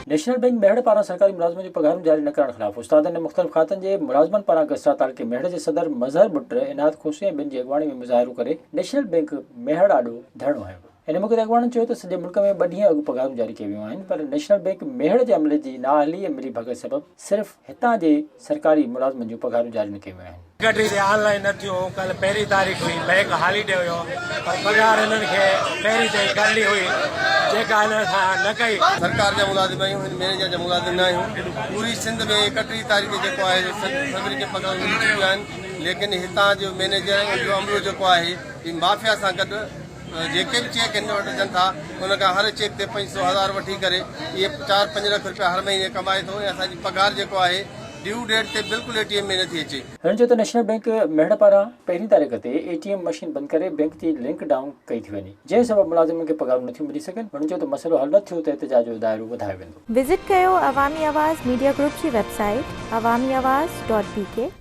National bank Mehar पारां सरकारी मुलाज़िमनि जो पघारूं जारी न करण ख़िलाफ़ उस्तादनि ने मुख़्तलिफ़ खातनि जे मुलाज़िमनि पारां गसरा तालुके मेहड़ जे सदर मज़हर पुट इनायत खोसी ऐं ॿिनि जी अॻवाणी में मुज़ाहिरो करे नेशनल बैंक मेहड़ आॾो धरणो हयो। इन मौक़े ते अॻवाणनि चयो त सॼे मुल्क में 2 ॾींहं अॻु पघारूं जारी कयूं वियूं आहिनि, पर नेशनल बैंक मेहड़ जे अमले जी नाअहली ऐं मिली भगत सबबि सिर्फ़ हितां जे सरकारी मुलाज़िमनि जूं पघारूं जारी न कयूं आहिनि। कटरी ते ऑनलाइन न थियो, कल पहिरीं तारीख़ हुई, बैंक हॉलीडे हुयो, पर पघार हिननि खे पहिरीं ते करणी हुई, जेका हिन सां न कई। सरकार जा मुलाज़िम आहियूं, हिन मैनेजर जा मुलाज़िम न आहियूं। पूरी सिंध में 31 तारीख़ जेको आहे सभिनी खे पघारूं मिली चुकियूं आहिनि, लेकिन हितां जो मैनेजर जो अमलो जेको आहे ही माफ़िया सां गॾु जेके बि चेक हिन वटि अचनि था उन खां हर चेक ते 500,000 वठी करे इहे 4-5 लख रुपया हर महीने कमाए थो ऐं असांजी पघार जेको आहे ड्यू डेट ते बिल्कुलु ATM में नथी अचे। हिन चयो त नेशनल बैंक मेहड़ पारां 1 तारीख़ ते ATM मशीन बंदि करे बैंक जी लिंक डाउन कई थी वञे, जंहिं सबबि मुलाज़िमनि खे पघारूं नथियूं मिली सघनि। हुननि चयो त मसइलो हल न थियो त एहतिजाज जो दाइरो वधायो वेंदो। विज़िट कयो अवामी आवाज़ मीडिया ग्रुप जी वेबसाइट awamiawaz.pk